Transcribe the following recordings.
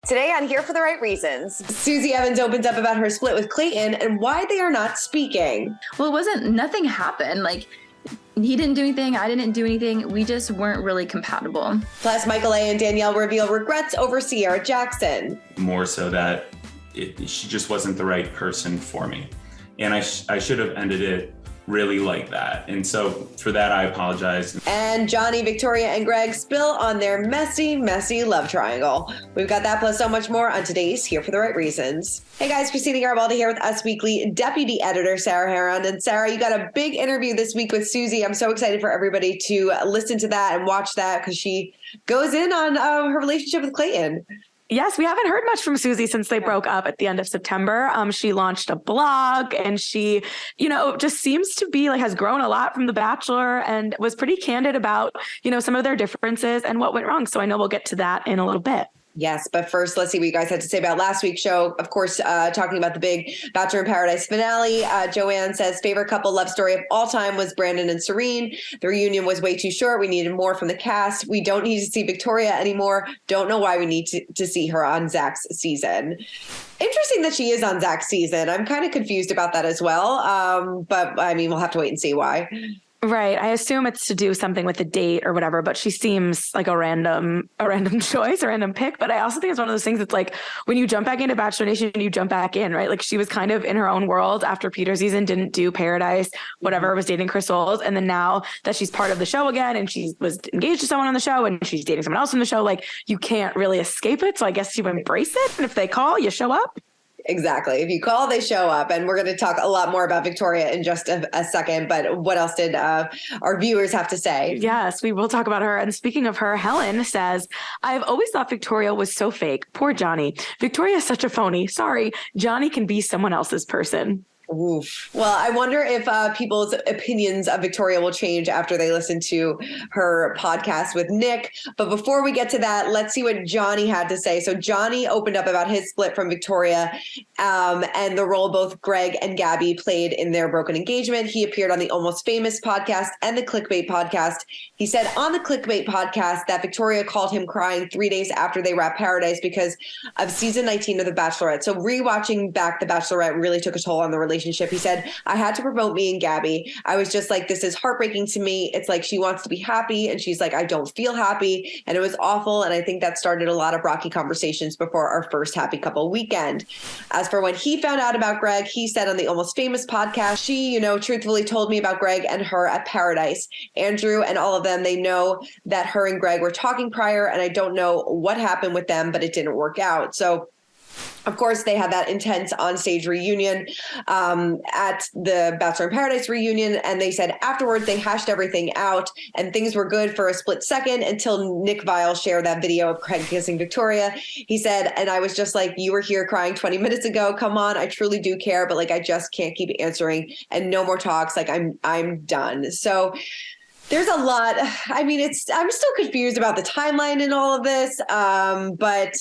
Today on Here for the Right Reasons, Susie Evans opens up about her split with Clayton and why they are not speaking. Well, nothing happened. Like, he didn't do anything, I didn't do anything. We just weren't really compatible. Plus, Michael A. and Danielle reveal regrets over Sierra Jackson. More so that she just wasn't the right person for me. And I should have ended it really like that. And so for that, I apologize. And Johnny, Victoria, and Greg spill on their messy, messy love triangle. We've got that plus so much more on today's Here for the Right Reasons. Hey guys, Christina Garibaldi here with Us Weekly Deputy Editor Sarah Heron. And Sarah, you got a big interview this week with Susie. I'm so excited for everybody to listen to that and watch that because she goes in on her relationship with Clayton. Yes, we haven't heard much from Susie since they broke up at the end of September. She launched a blog and she, just seems to be has grown a lot from The Bachelor and was pretty candid about, some of their differences and what went wrong. So I know we'll get to that in a little bit. Yes, but first, let's see what you guys had to say about last week's show. Of course, talking about the big Bachelor in Paradise finale. Joanne says, favorite couple love story of all time was Brandon and Serena. The reunion was way too short. We needed more from the cast. We don't need to see Victoria anymore. Don't know why we need to see her on Zach's season. Interesting that she is on Zach's season. I'm kind of confused about that as well. But I mean, we'll have to wait and see why. Right. I assume it's to do something with the date or whatever, but she seems like a random choice, a random pick. But I also think it's one of those things that's like when you jump back into Bachelor Nation, you jump back in, right? Like she was kind of in her own world after Peter's season, didn't do Paradise, whatever, was dating Chrisley. And then now that she's part of the show again and she was engaged to someone on the show and she's dating someone else on the show, like you can't really escape it. So I guess you embrace it. And if they call, you show up. Exactly. If you call, they show up. And we're going to talk a lot more about Victoria in just a second. But what else did our viewers have to say? Yes, we will talk about her. And speaking of her, Helen says, I've always thought Victoria was so fake. Poor Johnny. Victoria is such a phony. Sorry, Johnny can be someone else's person. Oof. Well, I wonder if people's opinions of Victoria will change after they listen to her podcast with Nick. But before we get to that, let's see what Johnny had to say. So Johnny opened up about his split from Victoria and the role both Greg and Gabby played in their broken engagement. He appeared on the Almost Famous podcast and the Clickbait podcast. He said on the Clickbait podcast that Victoria called him crying 3 days after they wrapped Paradise because of season 19 of The Bachelorette. So rewatching back The Bachelorette really took a toll on the relationship. He said, I had to promote me and Gabby. I was just like, this is heartbreaking to me. It's like she wants to be happy and she's like, I don't feel happy. And it was awful. And I think that started a lot of rocky conversations before our first happy couple weekend. As for when he found out about Greg, he said on the Almost Famous podcast, she, truthfully told me about Greg and her at Paradise. Andrew and all of them, they know that her and Greg were talking prior, and I don't know what happened with them, but it didn't work out. So of course, they had that intense onstage reunion at the Bachelor in Paradise reunion. And they said afterwards they hashed everything out and things were good for a split second until Nick Viall shared that video of Craig kissing Victoria. He said, and I was just like, you were here crying 20 minutes ago. Come on. I truly do care. But I just can't keep answering and no more talks. I'm done. So there's a lot. I mean, I'm still confused about the timeline and all of this. But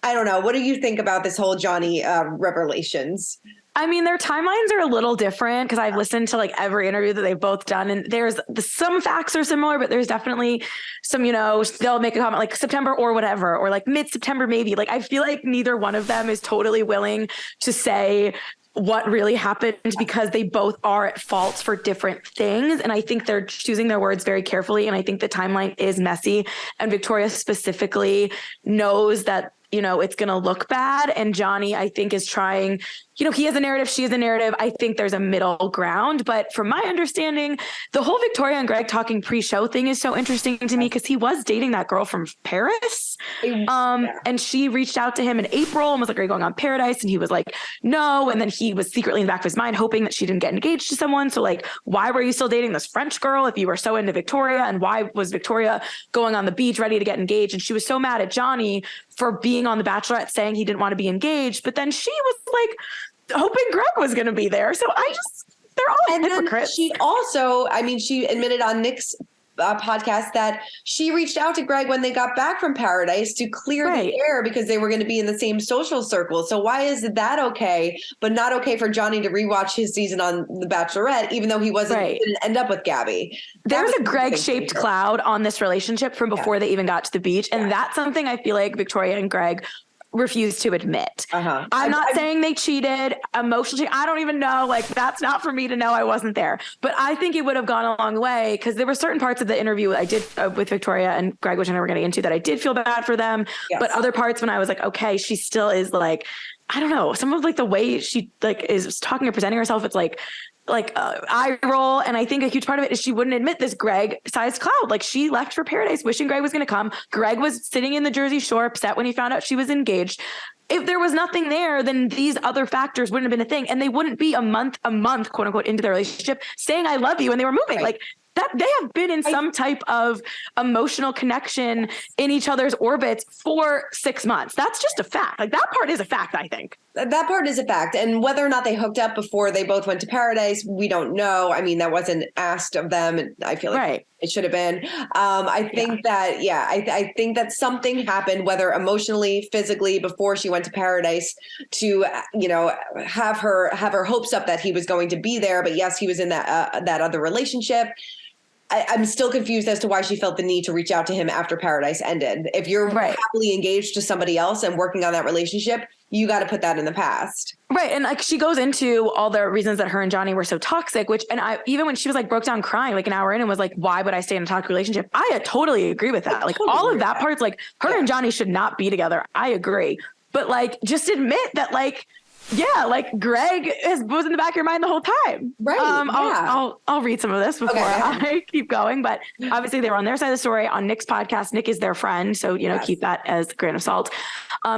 I don't know. What do you think about this whole Johnny revelations? I mean, their timelines are a little different because I've listened to every interview that they've both done. And there's some facts are similar, but there's definitely some, they'll make a comment like September or whatever, or mid-September, maybe. I feel like neither one of them is totally willing to say what really happened because they both are at fault for different things. And I think they're choosing their words very carefully. And I think the timeline is messy. And Victoria specifically knows that, it's going to look bad. And Johnny, I think, is trying, he has a narrative, she has a narrative. I think there's a middle ground. But from my understanding, the whole Victoria and Greg talking pre-show thing is so interesting to me because he was dating that girl from Paris. And she reached out to him in April and was like, are you going on Paradise? And he was like, no. And then he was secretly in the back of his mind hoping that she didn't get engaged to someone. So why were you still dating this French girl if you were so into Victoria? And why was Victoria going on the beach ready to get engaged? And she was so mad at Johnny for being on The Bachelorette saying he didn't want to be engaged. But then she was hoping Greg was going to be there. So they're all hypocrites. She also, she admitted on Nick's podcast that she reached out to Greg when they got back from Paradise to clear the air because they were going to be in the same social circle. So why is that okay, but not okay for Johnny to rewatch his season on The Bachelorette, even though he didn't end up with Gabby? There's a Greg-shaped cloud on this relationship from before they even got to the beach. And that's something I feel like Victoria and Greg refuse to admit. I'm not saying they cheated emotionally. I don't even know. Like, that's not for me to know. I wasn't there. But I think it would have gone a long way because there were certain parts of the interview I did with Victoria and Greg, which I know we're getting into, that I did feel bad for them. Yes. But other parts when I was like, okay, she still is like, I don't know. Some of like the way she like is talking or presenting herself, it's like eye roll. And I think a huge part of it is she wouldn't admit this Greg-sized cloud. Like, she left for Paradise wishing Greg was going to come. Greg was sitting in the Jersey Shore upset when he found out she was engaged. If there was nothing there, then these other factors wouldn't have been a thing. And they wouldn't be a month, quote unquote, into the relationship saying, I love you. And they were moving. Like, that they have been in some type of emotional connection in each other's orbits for 6 months. That's just a fact. Like, that part is a fact, I think. That part is a fact. And whether or not they hooked up before they both went to Paradise, we don't know. I mean, that wasn't asked of them. And I feel like it should have been. I think I think that something happened, whether emotionally, physically, before she went to Paradise to, have her hopes up that he was going to be there. But yes, he was in that other relationship. I'm still confused as to why she felt the need to reach out to him after Paradise ended. If you're happily engaged to somebody else and working on that relationship, you got to put that in the past. Right. And like, she goes into all the reasons that her and Johnny were so toxic, even when she was like broke down crying like an hour in and was like, why would I stay in a toxic relationship? I totally agree with that. Like, all of that part's like, her and Johnny should not be together. I agree. But like, just admit that, like, like Greg was in the back of your mind the whole time. Right. I'll read some of this before I keep going. But obviously they were on their side of the story on Nick's podcast. Nick is their friend. So, keep that as a grain of salt.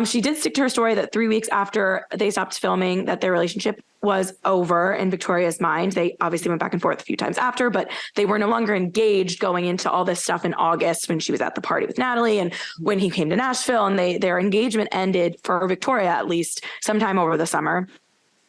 She did stick to her story that 3 weeks after they stopped filming that their relationship was over in Victoria's mind. They obviously went back and forth a few times after, but they were no longer engaged going into all this stuff in August when she was at the party with Natalie and when he came to Nashville, and their engagement ended for Victoria, at least sometime over the summer.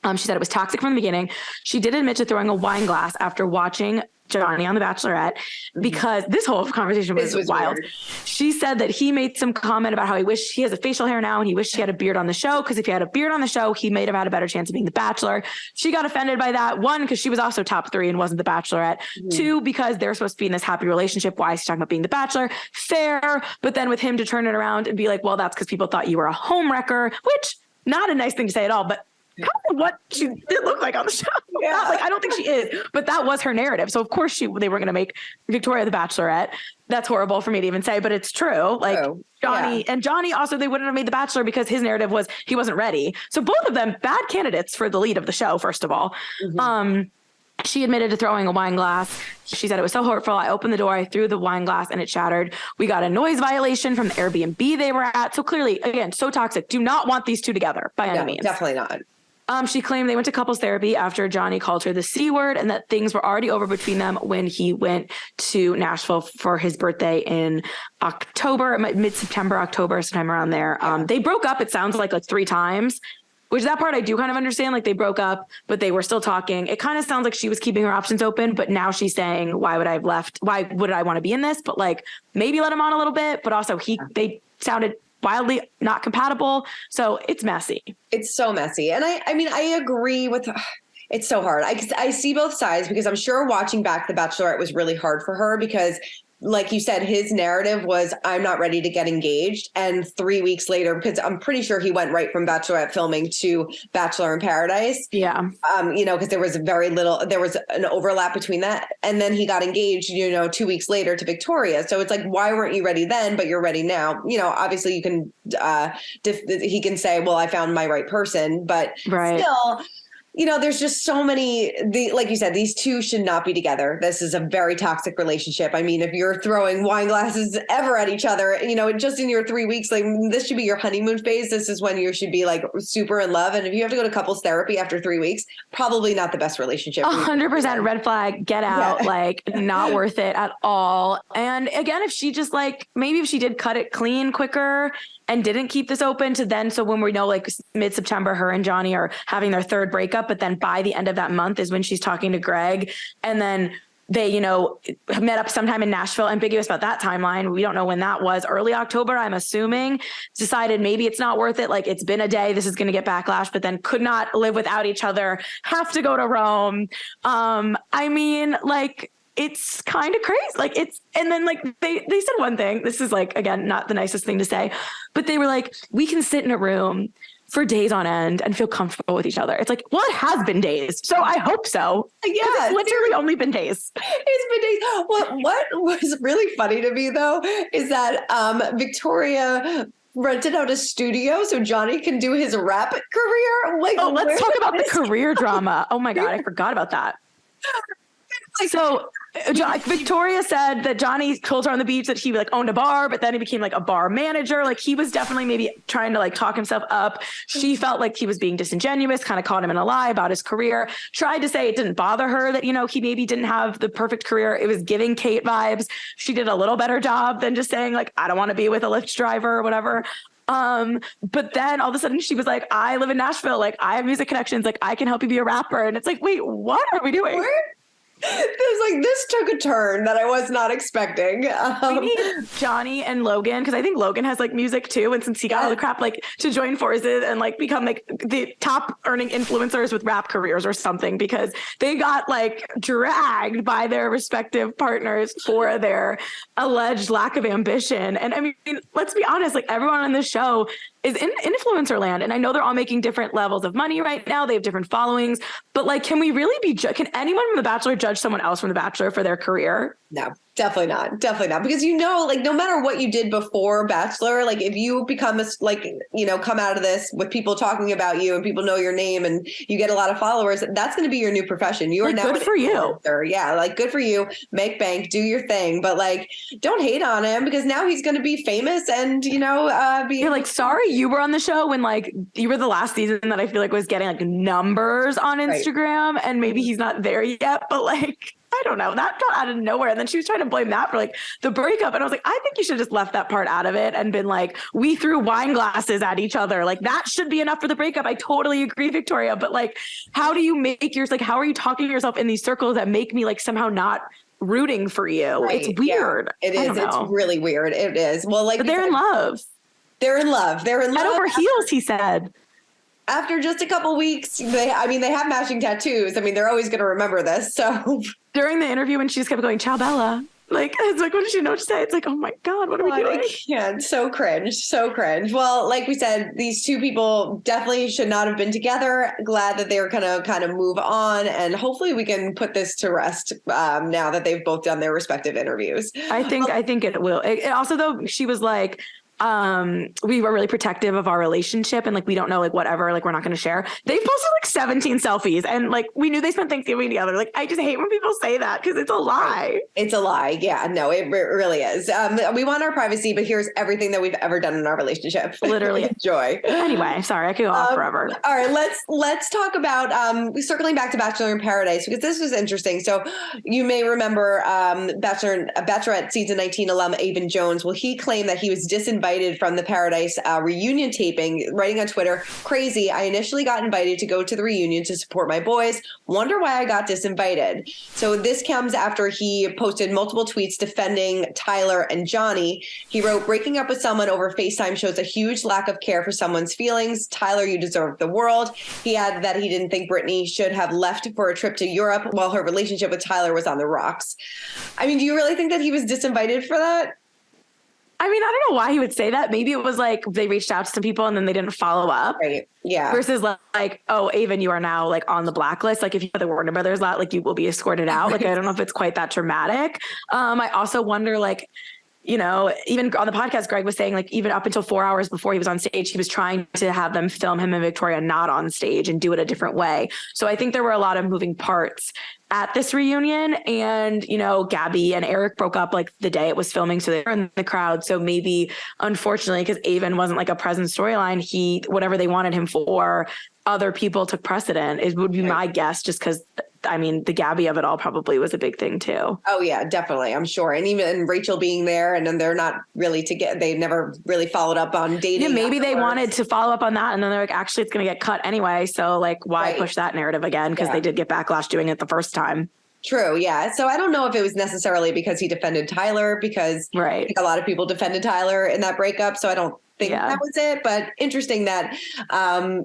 She said it was toxic from the beginning. She did admit to throwing a wine glass after watching Johnny on The Bachelorette, because this whole conversation was wild. Weird. She said that he made some comment about how he wished he has a facial hair now and he wished he had a beard on the show, because if he had a beard on the show, he may have had a better chance of being the Bachelor. She got offended by that. One, because she was also top 3 and wasn't the Bachelorette. Two, because they're supposed to be in this happy relationship. Why is he talking about being the Bachelor? Fair. But then with him to turn it around and be like, well, that's because people thought you were a homewrecker, which not a nice thing to say at all, but kind of what she did look like on the show. I don't think she is, but that was her narrative. So of course they were going to make Victoria the Bachelorette. That's horrible for me to even say, but it's true. Like Johnny also, they wouldn't have made the Bachelor because his narrative was he wasn't ready. So both of them bad candidates for the lead of the show. First of all, she admitted to throwing a wine glass. She said it was so hurtful. I opened the door, I threw the wine glass and it shattered. We got a noise violation from the Airbnb they were at. So clearly, again, so toxic. Do not want these two together by any means. Definitely not. She claimed they went to couples therapy after Johnny called her the C word and that things were already over between them when he went to Nashville for his birthday in October, mid-September, October, sometime around there. They broke up, it sounds like 3 times, which that part I do kind of understand. Like, they broke up, but they were still talking. It kind of sounds like she was keeping her options open, but now she's saying, why would I have left? Why would I want to be in this? But like, maybe let him on a little bit, but also they sounded wildly not compatible. So it's messy. It's so messy. And I mean, I agree with, it's so hard. I see both sides, because I'm sure watching back The Bachelorette was really hard for her, because like you said, his narrative was, I'm not ready to get engaged. And 3 weeks later, because I'm pretty sure he went right from Bachelorette filming to Bachelor in Paradise. Yeah. Because there was there was an overlap between that. And then he got engaged, 2 weeks later to Victoria. So it's like, why weren't you ready then, but you're ready now? Obviously you can, he can say, well, I found my right person, but still, there's just so many, like you said, these two should not be together. This is a very toxic relationship. I mean, if you're throwing wine glasses ever at each other, just in your 3 weeks, like, this should be your honeymoon phase. This is when you should be like super in love. And if you have to go to couples therapy after 3 weeks, probably not the best relationship. 100% red flag, get out, like, not worth it at all. And again, if she just maybe if she did cut it clean quicker and didn't keep this open to then, so when we know like mid-September, her and Johnny are having their 3rd breakup, but then by the end of that month is when she's talking to Greg. And then they, you know, met up sometime in Nashville, ambiguous about that timeline. We don't know when that was, early October, I'm assuming, decided maybe it's not worth it. Like, it's been a day, this is going to get backlash, but then could not live without each other, have to go to Rome. I mean, like, it's kind of crazy. Like, it's, and then like they said one thing, this is like, again, not the nicest thing to say, but they were like, we can sit in a room for days on end and feel comfortable with each other. It's like, well, it has been days. So I hope so. Yeah. It's literally only been days. It's been days. What was really funny to me though, is that Victoria rented out a studio so Johnny can do his rap career. Like, oh, let's talk about the career drama. Oh my God. I forgot about that. So Victoria said that Johnny told her on the beach that he like owned a bar, but then he became like a bar manager. Like, he was definitely maybe trying to like talk himself up. She felt like he was being disingenuous, kind of caught him in a lie about his career, tried to say it didn't bother her that, you know, he maybe didn't have the perfect career. It was giving Kate vibes. She did a little better job than just saying like, I don't want to be with a Lyft driver or whatever. But then all of a sudden she was like, I live in Nashville. Like, I have music connections. Like, I can help you be a rapper. And it's like, wait, what are we doing? This took a turn that I was not expecting. We need Johnny and Logan, because I think Logan has like music too, and since he got all the crap, like to join forces and like become like the top earning influencers with rap careers or something, because they got like dragged by their respective partners for their alleged lack of ambition. And I mean, let's be honest, like everyone on this show is in influencer land. And I know they're all making different levels of money right now. They have different followings, but like, can we really be, can anyone from The Bachelor judge someone else from The Bachelor for their career? No, definitely not. Definitely not. Because, you know, like no matter what you did before Bachelor, like if you become like, you know, come out of this with people talking about you and people know your name and you get a lot of followers, that's going to be your new profession. You are now good for you. Yeah. Like, good for you. Make bank, do your thing. But like, don't hate on him, because now he's going to be famous and, you know, you're like, sorry, you were on the show when like you were the last season that I feel like was getting like numbers on Instagram, right. And maybe he's not there yet, but like, I don't know, that felt out of nowhere. And then she was trying to blame that for like the breakup. And I was like, I think you should have just left that part out of it and been like, we threw wine glasses at each other. Like, that should be enough for the breakup. I totally agree, Victoria. But like, how do you make yours, like, how are you talking to yourself in these circles that make me like somehow not rooting for you? Right. It's weird. Yeah, it is. It's really weird. It is. Well, like, but they're in love. They're in love. They're in love. Head over heels, he said. After just a couple weeks, they have matching tattoos. I mean, they're always going to remember this. So during the interview, when she just kept going, "Ciao, Bella," like, it's like, what did she know what to say? It's like, oh my God, what are we doing? Yeah, so cringe, so cringe. Well, like we said, these two people definitely should not have been together. Glad that they're going to kind of move on, and hopefully we can put this to rest now that they've both done their respective interviews. I think it will. It also, though, she was like, we were really protective of our relationship and like, we don't know, like whatever, like we're not going to share. They posted like 17 selfies and like, we knew they spent Thanksgiving together. Like, I just hate when people say that because it's a lie. It's a lie. Yeah, no, it really is. We want our privacy, but here's everything that we've ever done in our relationship. Literally. Enjoy. Anyway, sorry, I could go off forever. All right, let's talk about circling back to Bachelor in Paradise, because this was interesting. So you may remember Bachelorette season 19 alum Aven Jones. Well, he claimed that he was disinvited from the Paradise reunion taping, writing on Twitter, "Crazy. I initially got invited to go to the reunion to support my boys. Wonder why I got disinvited." So this comes after he posted multiple tweets defending Tyler and Johnny. He wrote, "Breaking up with someone over FaceTime shows a huge lack of care for someone's feelings. Tyler, you deserve the world." He added that he didn't think Brittany should have left for a trip to Europe while her relationship with Tyler was on the rocks. I mean, do you really think that he was disinvited for that? I mean, I don't know why he would say that. Maybe it was like they reached out to some people and then they didn't follow up. Right. Yeah. Versus like, oh, Aven, you are now like on the blacklist. Like, if you have the Warner Brothers lot, like you will be escorted out. Like, I don't know if it's quite that dramatic. I also wonder, like, you know, even on the podcast, Greg was saying, like, even up until 4 hours before he was on stage, he was trying to have them film him and Victoria not on stage and do it a different way. So I think there were a lot of moving parts at this reunion. And, you know, Gabby and Eric broke up like the day it was filming. So they were in the crowd. So maybe, unfortunately, because Aven wasn't like a present storyline, whatever they wanted him for, other people took precedent. It would be my guess, just because, I mean, the Gabby of it all probably was a big thing too. Oh yeah, definitely. I'm sure. And even Rachel being there, and then they're not really they never really followed up on dating. Yeah, maybe they wanted to follow up on that. And then they're like, actually, it's going to get cut anyway. So like, why push that narrative again? Because they did get backlash doing it the first time. True. Yeah. So I don't know if it was necessarily because he defended Tyler, because I think a lot of people defended Tyler in that breakup. So I don't think that was it, but interesting that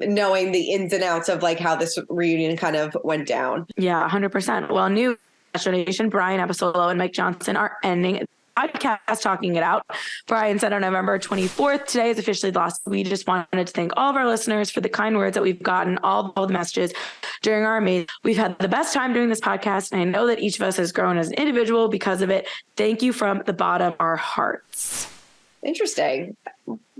knowing the ins and outs of like how this reunion kind of went down. Yeah, 100%. Well, new Bachelor Nation, Brian Abasolo and Mike Johnson are ending podcast talking it out. Brian said on November 24th, today is officially the last. We just wanted to thank all of our listeners for the kind words that we've gotten, all the messages during our amazing. We've had the best time doing this podcast, and I know that each of us has grown as an individual because of it. Thank you from the bottom of our hearts. Interesting.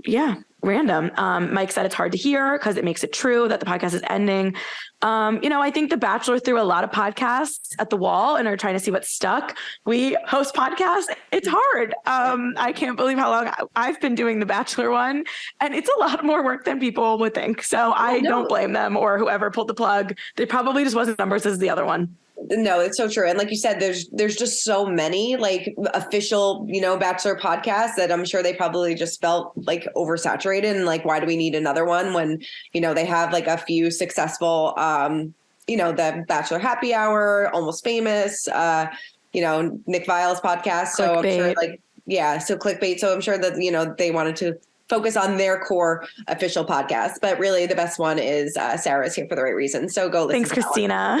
Yeah, random. Mike said it's hard to hear because it makes it true that the podcast is ending. I think The Bachelor threw a lot of podcasts at the wall and are trying to see what's stuck. We host podcasts. It's hard. I can't believe how long I've been doing The Bachelor one, and it's a lot more work than people would think. So I don't blame them or whoever pulled the plug. They probably just wasn't numbers as the other one. No, it's so true. And like you said, there's just so many like official, Bachelor podcasts that I'm sure they probably just felt like oversaturated. And like, why do we need another one when, they have like a few successful, the Bachelor Happy Hour, Almost Famous, Nick Vile's podcast. So Clickbait. I'm sure so Clickbait. So I'm sure that, they wanted to focus on their core official podcast, but really the best one is Sarah's Here for the Right Reason. So go listen. Thanks, Christina.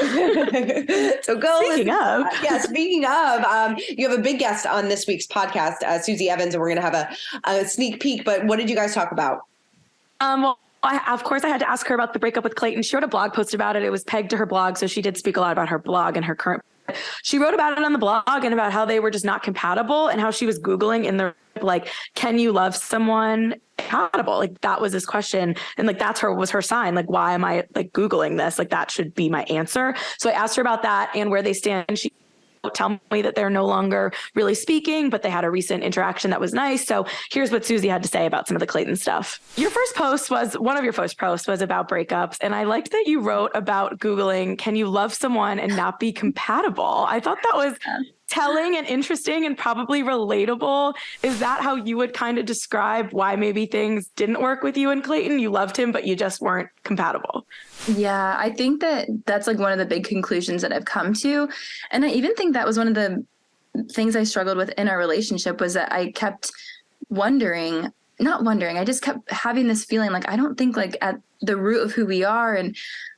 So go. Speaking of, you have a big guest on this week's podcast, Susie Evans, and we're going to have a sneak peek. But what did you guys talk about? Well, of course, I had to ask her about the breakup with Clayton. She wrote a blog post about it. It was pegged to her blog, so she did speak a lot about her blog and her current. She wrote about it on the blog and about how they were just not compatible and how she was Googling in the like, can you love someone compatible? Like that was this question. And like, was her sign. Like, why am I like Googling this? Like that should be my answer. So I asked her about that and where they stand. She tell me that they're no longer really speaking, but they had a recent interaction that was nice. So here's what Susie had to say about some of the Clayton stuff. One of your first posts was about breakups. And I liked that you wrote about Googling, can you love someone and not be compatible? I thought that was telling and interesting and probably relatable. Is that how you would kind of describe why maybe things didn't work with you and Clayton? You loved him, but you just weren't compatible. Yeah, I think that's like one of the big conclusions that I've come to. And I even think that was one of the things I struggled with in our relationship was that I kept I just kept having this feeling like, I don't think like at the root of who we are and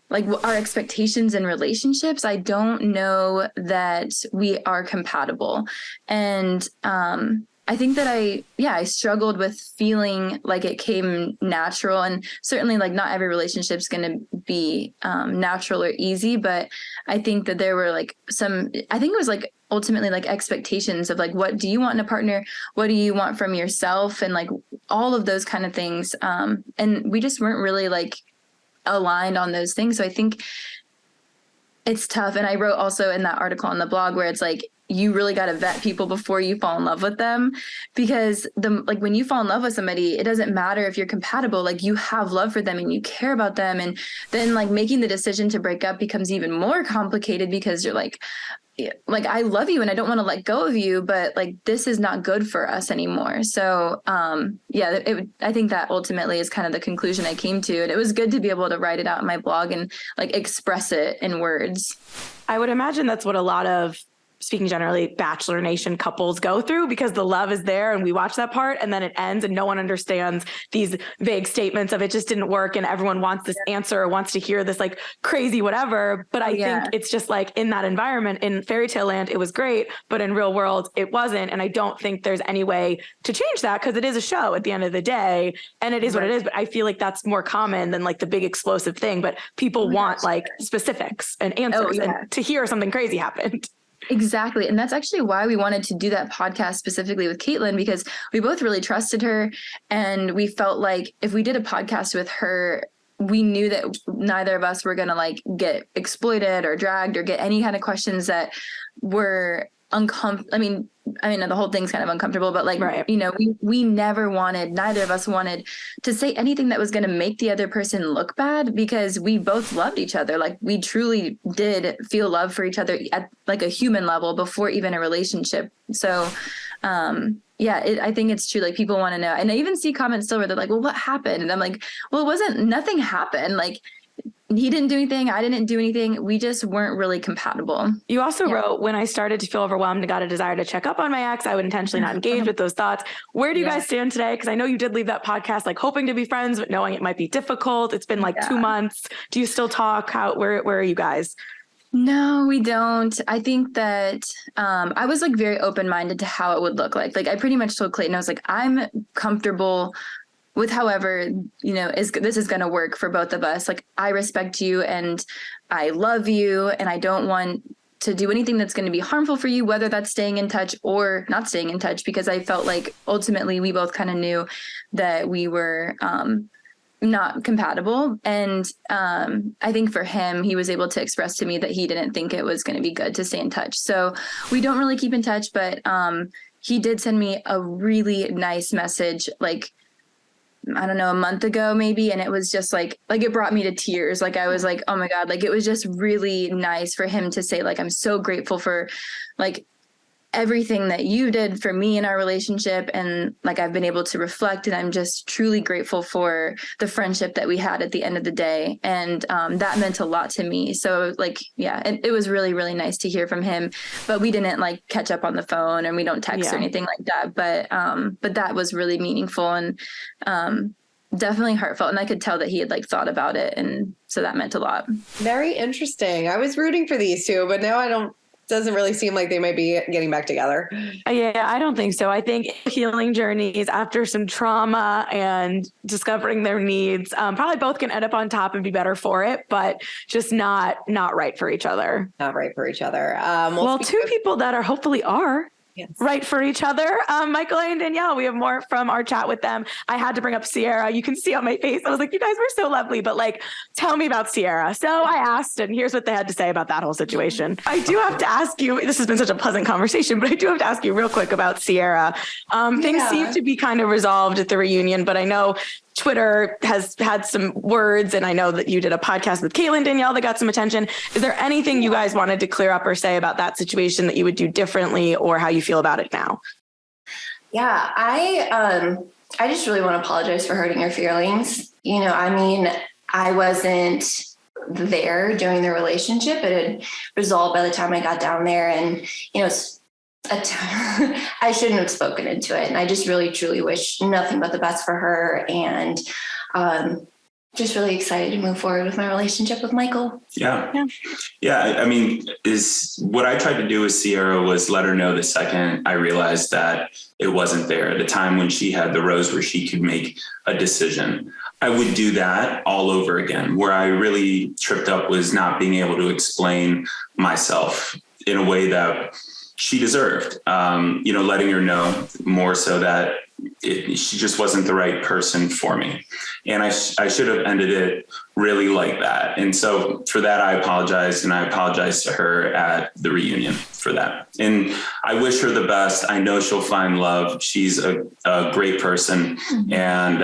like our expectations in relationships, I don't know that we are compatible. And I think that I struggled with feeling like it came natural, and certainly like not every relationship is going to be natural or easy. But I think that there were like I think it was like ultimately like expectations of like, what do you want in a partner? What do you want from yourself? And like all of those kind of things. And we just weren't really like aligned on those things. So I think it's tough. And I wrote also in that article on the blog where it's like, you really got to vet people before you fall in love with them, because when you fall in love with somebody, it doesn't matter if you're compatible, like you have love for them and you care about them. And then like making the decision to break up becomes even more complicated because you're like, I love you and I don't want to let go of you, but like, this is not good for us anymore. So, I think that ultimately is kind of the conclusion I came to. And it was good to be able to write it out in my blog and like express it in words. I would imagine that's what a lot of, speaking generally, Bachelor Nation couples go through, because the love is there and we watch that part and then it ends and no one understands these vague statements of it just didn't work and everyone wants this answer or wants to hear this like crazy whatever. But I think it's just like in that environment, in fairy tale land, it was great, but in real world, it wasn't. And I don't think there's any way to change that because it is a show at the end of the day and it is what it is. But I feel like that's more common than like the big explosive thing, but people want like specifics and answers and to hear something crazy happened. Exactly. And that's actually why we wanted to do that podcast specifically with Caitlin, because we both really trusted her. And we felt like if we did a podcast with her, we knew that neither of us were going to like get exploited or dragged or get any kind of questions that were uncomfortable. I mean, the whole thing's kind of uncomfortable, but like, we neither of us wanted to say anything that was going to make the other person look bad, because we both loved each other. Like we truly did feel love for each other at like a human level before even a relationship. So, I think it's true. Like people want to know. And I even see comments still where they're like, well, what happened? And I'm like, well, nothing happened. Like he didn't do anything. I didn't do anything. We just weren't really compatible. You also wrote, when I started to feel overwhelmed and got a desire to check up on my ex, I would intentionally not engage with those thoughts. Where do you guys stand today? Because I know you did leave that podcast like hoping to be friends, but knowing it might be difficult. It's been like 2 months. Do you still talk? Where are you guys? No, we don't. I think that I was like very open-minded to how it would look like. Like I pretty much told Clayton, I was like, I'm comfortable with however, this is going to work for both of us. Like I respect you and I love you and I don't want to do anything that's going to be harmful for you, whether that's staying in touch or not staying in touch, because I felt like ultimately we both kind of knew that we were not compatible. And I think for him, he was able to express to me that he didn't think it was going to be good to stay in touch. So we don't really keep in touch, but he did send me a really nice message, like, I don't know, a month ago maybe. And it was just like it brought me to tears. Like I was like, oh my God, like it was just really nice for him to say, like, I'm so grateful for like everything that you did for me in our relationship. And like, I've been able to reflect and I'm just truly grateful for the friendship that we had at the end of the day. And that meant a lot to me. So like, yeah, it was really, really nice to hear from him, but we didn't like catch up on the phone and we don't text or anything like that. But that was really meaningful and definitely heartfelt. And I could tell that he had like thought about it. And so that meant a lot. Very interesting. I was rooting for these two, but now doesn't really seem like they might be getting back together. Yeah, I don't think so. I think healing journeys after some trauma and discovering their needs, probably both can end up on top and be better for it, but just not right for each other. Not right for each other. Well, two people that hopefully are. Yes. Right for each other. Michael and Danielle, we have more from our chat with them. I had to bring up Sierra. You can see on my face. I was like, you guys were so lovely, but like, tell me about Sierra. So I asked, and here's what they had to say about that whole situation. I do have to ask you, this has been such a pleasant conversation, but I do have to ask you real quick about Sierra. Things seem to be kind of resolved at the reunion, but I know Twitter has had some words, and I know that you did a podcast with Caitlin, Danielle, that got some attention. Is there anything you guys wanted to clear up or say about that situation that you would do differently, or how you feel about it now? Yeah, I just really want to apologize for hurting your feelings. I wasn't there during the relationship. It had resolved by the time I got down there, and I shouldn't have spoken into it. And I just really, truly wish nothing but the best for her. And just really excited to move forward with my relationship with Michael. Yeah. I mean, what I tried to do with Sierra was let her know the second I realized that it wasn't there at a time when she had the rose where she could make a decision. I would do that all over again. Where I really tripped up was not being able to explain myself in a way that she deserved, letting her know more so that she just wasn't the right person for me. And I should have ended it really like that. And so for that, I apologize. And I apologize to her at the reunion for that. And I wish her the best. I know she'll find love. She's a great person. And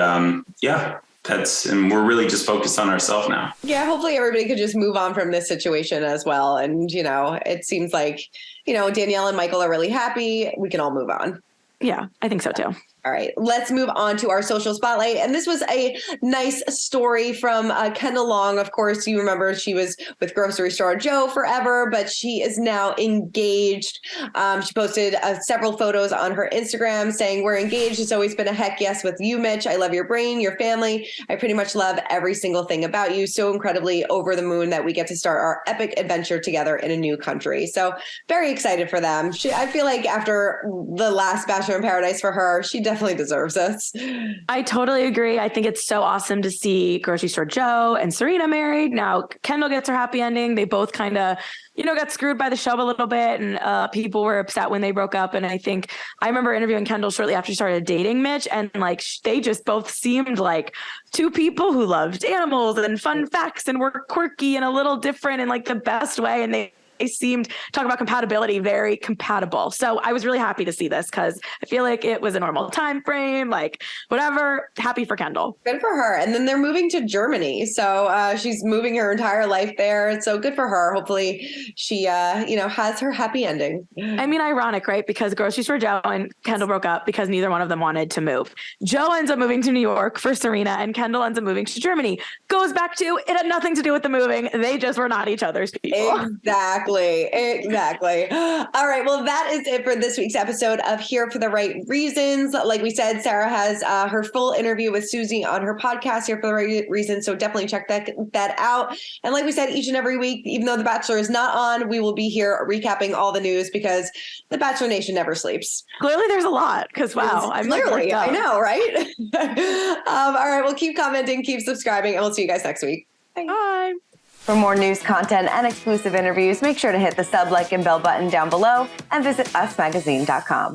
and we're really just focused on ourselves now. Yeah, hopefully everybody could just move on from this situation as well. And, it seems like, Danielle and Michael are really happy. We can all move on. Yeah, I think so too. All right, let's move on to our social spotlight. And this was a nice story from Kendall Long. Of course, you remember she was with Grocery Store Joe forever, but she is now engaged. She posted several photos on her Instagram saying, "We're engaged. It's always been a heck yes with you, Mitch. I love your brain, your family. I pretty much love every single thing about you. So incredibly over the moon that we get to start our epic adventure together in a new country." So very excited for them. I feel like after the last Bachelor in Paradise for her, she definitely deserves this. I totally agree. I think it's so awesome to see Grocery Store Joe and Serena married. Now Kendall gets her happy ending. They both kind of, got screwed by the show a little bit, and people were upset when they broke up. And I remember interviewing Kendall shortly after she started dating Mitch, and like they just both seemed like two people who loved animals and fun facts and were quirky and a little different in like the best way. And they seemed, talk about compatibility, very compatible. So I was really happy to see this because I feel like it was a normal time frame, like whatever. Happy for Kendall. Good for her. And then they're moving to Germany. So she's moving her entire life there. So good for her. Hopefully she, has her happy ending. I mean, ironic, right? Because Grocery Store Joe and Kendall broke up because neither one of them wanted to move. Joe ends up moving to New York for Serena, and Kendall ends up moving to Germany. Go goes back to, it had nothing to do with the moving. They just were not each other's people. Exactly. All right. Well, that is it for this week's episode of Here for the Right Reasons. Like we said, Sarah has her full interview with Susie on her podcast, Here for the Right Reasons. So definitely check that out. And like we said, each and every week, even though The Bachelor is not on, we will be here recapping all the news because the Bachelor Nation never sleeps. Clearly there's a lot because wow. I'm Clearly, I know, right? All right. Well, keep commenting, keep subscribing, and we'll see you guys next week. Bye. For more news, content, and exclusive interviews, make sure to hit the sub, like, and bell button down below and visit usmagazine.com.